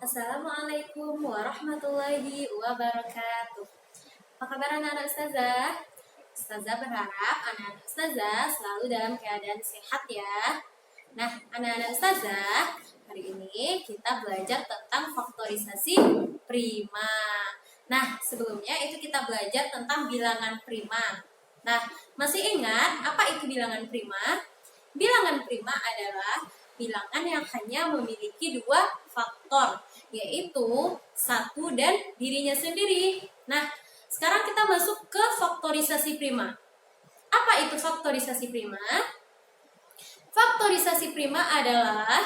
Assalamualaikum warahmatullahi wabarakatuh. Apa kabar anak-anak ustazah? Ustazah berharap anak-anak ustazah selalu dalam keadaan sehat ya. Nah, anak-anak ustazah, hari ini kita belajar tentang faktorisasi prima. Nah, sebelumnya itu kita belajar tentang bilangan prima. Nah, masih ingat apa itu bilangan prima? Bilangan prima adalah bilangan yang hanya memiliki dua faktor, yaitu satu dan dirinya sendiri. Nah, sekarang kita masuk ke faktorisasi prima. Apa itu faktorisasi prima? Faktorisasi prima adalah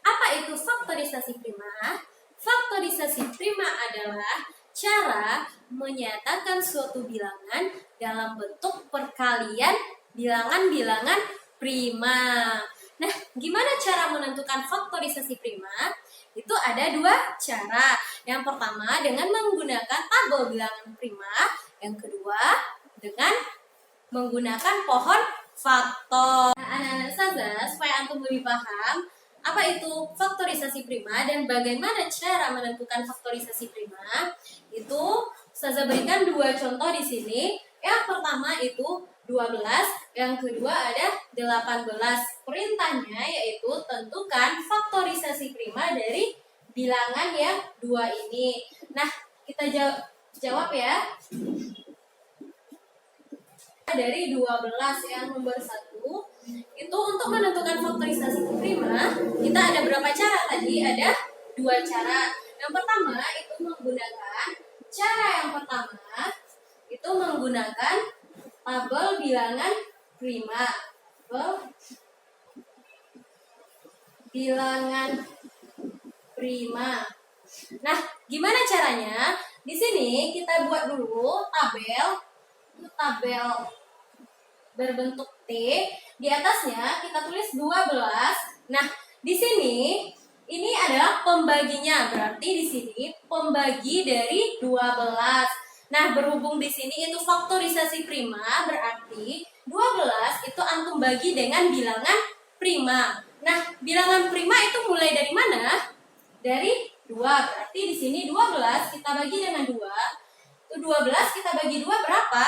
apa itu faktorisasi prima? Faktorisasi prima adalah cara menyatakan suatu bilangan dalam bentuk perkalian bilangan-bilangan prima. Nah, gimana cara menentukan faktorisasi prima? Itu ada dua cara. Yang pertama dengan menggunakan tabel bilangan prima. Yang kedua dengan menggunakan pohon faktor. Nah, anak-anak ustazah, supaya antum lebih paham apa itu faktorisasi prima dan bagaimana cara menentukan faktorisasi prima, itu ustazah berikan dua contoh di sini. Yang pertama itu 12, yang kedua ada 18. Perintahnya yaitu tentukan faktorisasi prima dari bilangan yang dua ini. Nah, kita jawab ya. Dari 12 yang nomor 1, itu untuk menentukan faktorisasi prima, kita ada berapa cara tadi? Ada dua cara. Yang pertama itu menggunakan tabel bilangan prima. Nah, gimana caranya? Di sini kita buat dulu tabel berbentuk T. Di atasnya kita tulis 12. Nah, di sini ini adalah pembaginya. Berarti di sini pembagi dari 12. Nah, berhubung di sini itu faktorisasi prima, berarti 12 itu antum bagi dengan bilangan prima. Nah, bilangan prima itu mulai dari mana? Dari 2. Berarti di sini 12 kita bagi dengan 2. Itu 12 kita bagi 2 berapa?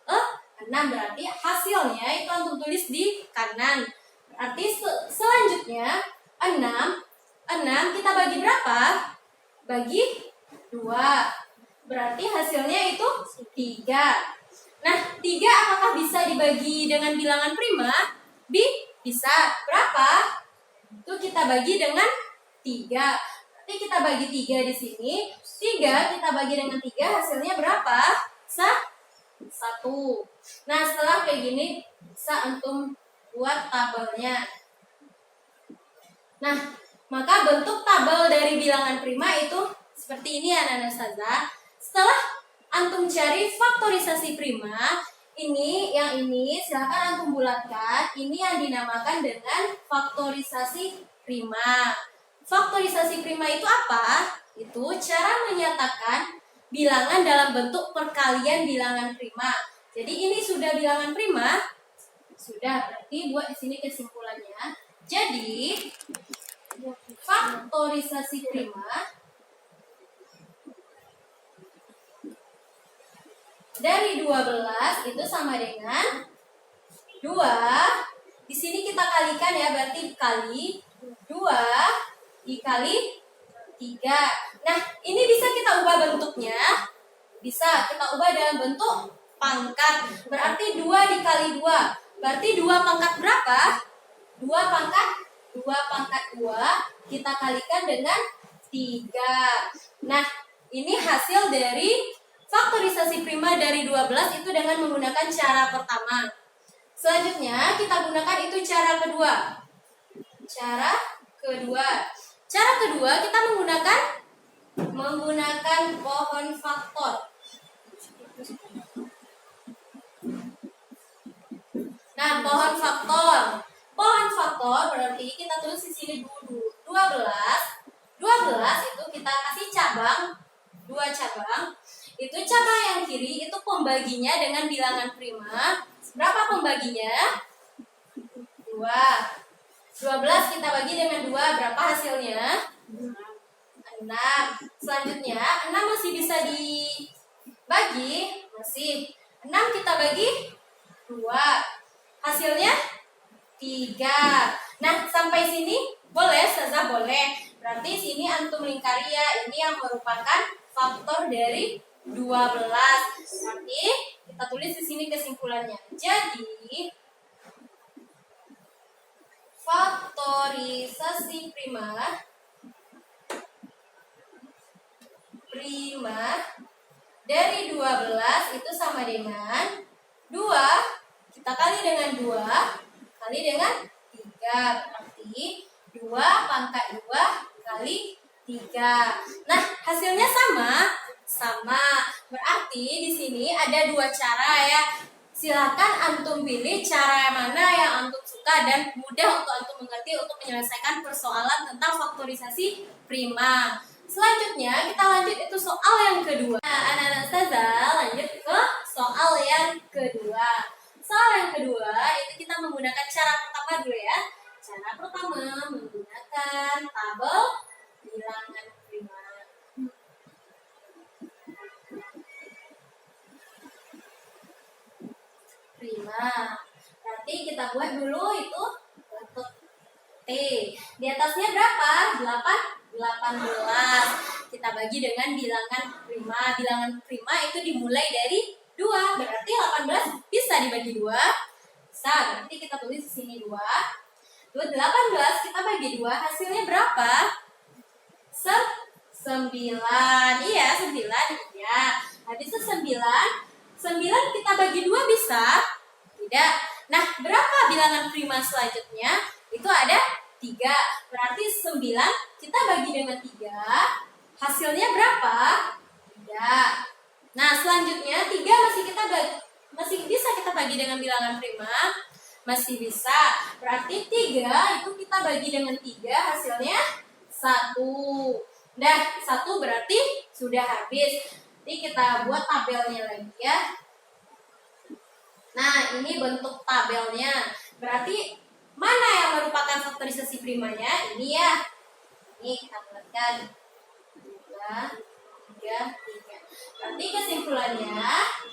6. Berarti hasilnya itu antum tulis di kanan. Berarti selanjutnya 6 kita bagi berapa? Bagi 2. Berarti hasilnya itu 3. Nah, 3 apakah bisa dibagi dengan bilangan prima? Bisa. Berapa? Itu kita bagi dengan 3. Berarti kita bagi 3 di sini. 3 kita bagi dengan 3, hasilnya berapa? 1. Nah, setelah kayak gini bisa antum buat tabelnya. Nah, maka bentuk tabel dari bilangan prima itu seperti ini ya anak-anak ustazah. Setelah antum cari faktorisasi prima, ini silahkan antum bulatkan. Ini yang dinamakan dengan faktorisasi prima. Faktorisasi prima itu apa? Itu cara menyatakan bilangan dalam bentuk perkalian bilangan prima. Jadi ini sudah bilangan prima? Sudah, berarti buat di sini kesimpulannya. Jadi faktorisasi prima dari 12 itu sama dengan 2. Di sini kita kalikan ya, berarti kali 2 dikali 3. Nah, ini bisa kita ubah bentuknya. Bisa kita ubah dalam bentuk pangkat. Berarti 2 dikali 2. Berarti 2 pangkat berapa? 2 pangkat 2 kita kalikan dengan 3. Nah, ini hasil dari faktorisasi prima dari 12 itu dengan menggunakan cara pertama. Selanjutnya kita gunakan itu cara kedua. Cara kedua kita menggunakan pohon faktor. Nah, pohon faktor berarti kita tulis di sini dulu 12 itu kita kasih cabang, 2 cabang. Itu cabang yang kiri itu pembaginya dengan bilangan prima. Berapa pembaginya? 2. 12 kita bagi dengan 2, berapa hasilnya? 6. Selanjutnya 6 masih bisa dibagi, masih 6 kita bagi 2. Hasilnya 3. Nah, sampai sini boleh, Ustazah boleh. Berarti sini antum lingkari ya, ini yang merupakan faktor dari 12. Berarti kita tulis di sini kesimpulannya. Jadi faktorisasi prima dari 12 itu sama dengan 2 kita kali dengan 2 kali dengan 3. Berarti 2 pangkat 2 kali 3. Nah, hasilnya sama. Berarti di sini ada 2 cara ya. Silakan antum pilih cara yang mana yang antum suka dan mudah untuk antum mengerti untuk menyelesaikan persoalan tentang faktorisasi prima. Selanjutnya kita lanjut itu soal yang kedua. Nah, anak-anak ustazah lanjut ke soal yang kedua. Soal yang kedua itu kita menggunakan cara pertama dulu ya. Cara pertama menggunakan tabel bilangan prima. Berarti kita buat dulu itu bentuk T. Di atasnya berapa? 18. Kita bagi dengan bilangan prima. Bilangan prima itu dimulai dari 2. Berarti 18 bisa dibagi 2. Bisa. Berarti kita tulis di sini 2. 18 kita bagi 2. Hasilnya berapa? 9. Iya, 9. Ya. Habis itu 9 kita bagi 2 bisa? Tidak. Nah, berapa bilangan prima selanjutnya? Itu ada 3. Berarti 9 kita bagi dengan 3. Hasilnya berapa? 3. Nah, selanjutnya 3 masih bisa kita bagi dengan bilangan prima? Masih bisa. Berarti 3 itu kita bagi dengan 3, hasilnya 1. Nah, 1 berarti sudah habis. Jadi kita buat tabelnya lagi ya. Nah, ini bentuk tabelnya. Berarti mana yang merupakan faktorisasi primanya? Ini ya. Ini kita buatkan 2, 3, 3. Berarti kesimpulannya,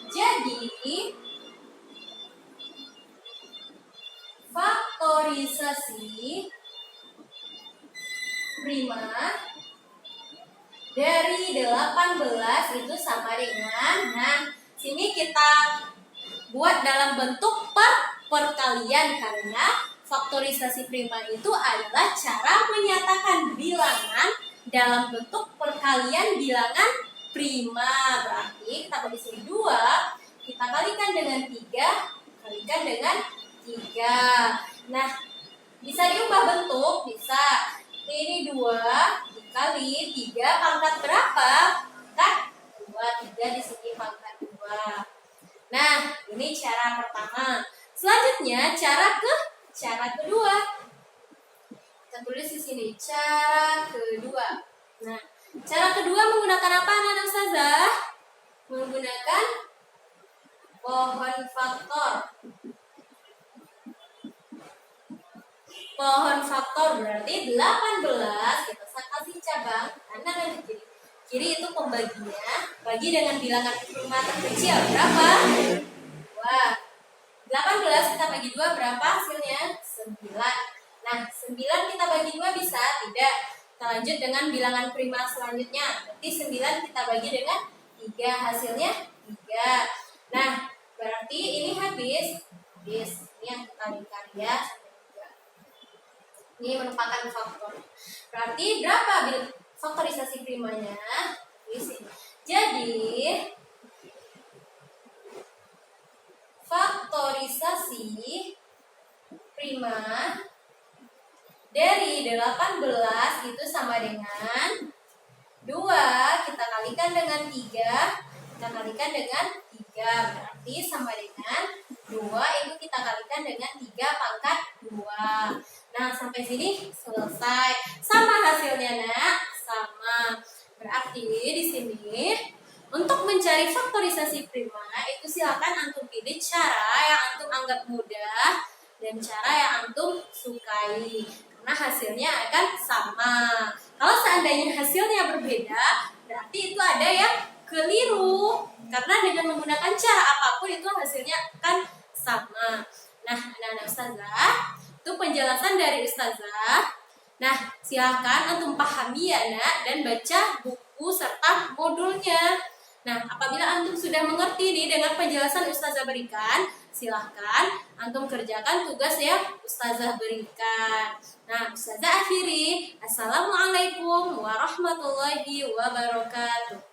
jadi faktorisasi prima dari 18 itu sama dengan, nah, sini kita buat dalam bentuk perkalian karena faktorisasi prima itu adalah cara menyatakan bilangan dalam bentuk perkalian bilangan prima. Berarti kita bagi sini 2, kita kalikan dengan 3, kalikan dengan 3. Nah, bisa diubah bentuk, bisa. Ini 2 dikali 3 pangkat berapa? Pangkat 2. 3 di sini pangkat 2. Nah, ini cara pertama. Selanjutnya cara kedua. Kita tulis di sini cara kedua. Nah, cara kedua menggunakan apa, anak ustazah? Menggunakan pohon faktor. Pohon faktor berarti 18 kita kasih cabang kanan dan kiri. Kiri itu pembaginya, bagi dengan bilangan prima terkecil berapa? 2. 18 kita bagi 2 berapa hasilnya? 9. Nah, 9 kita bagi 2 bisa? Tidak. Kita lanjut dengan bilangan prima selanjutnya. Berarti 9 kita bagi dengan 3, hasilnya 3. Nah, berarti ini habis. Ini yang kita lingkari ya. Ini merupakan faktor. Berarti berapa faktorisasi primanya? Di sini. Jadi faktorisasi prima dari 18 itu sama dengan 2 kita kalikan dengan 3, kita kalikan dengan 3. Berarti sama dengan 2 itu kita kalikan dengan 3 pangkat 2. Nah, sampai sini selesai. Sama hasilnya, Nak. Sama. Berarti di sini untuk mencari faktorisasi prima itu silakan antum pilih cara yang antum anggap mudah dan cara yang antum sukai. Karena hasilnya akan sama. Kalau seandainya seandainya hasilnya berbeda, berarti itu ada yang keliru. Karena dengan menggunakan cara apapun itu hasilnya akan sama. Nah, anak-anak ustazah, itu penjelasan dari ustazah. Nah, silahkan antum pahami ya nak, dan baca buku serta modulnya. Nah, apabila antum sudah mengerti nih dengan penjelasan ustazah berikan, silahkan antum kerjakan tugas yang ustazah berikan. Nah, ustazah akhiri. Assalamualaikum warahmatullahi wabarakatuh.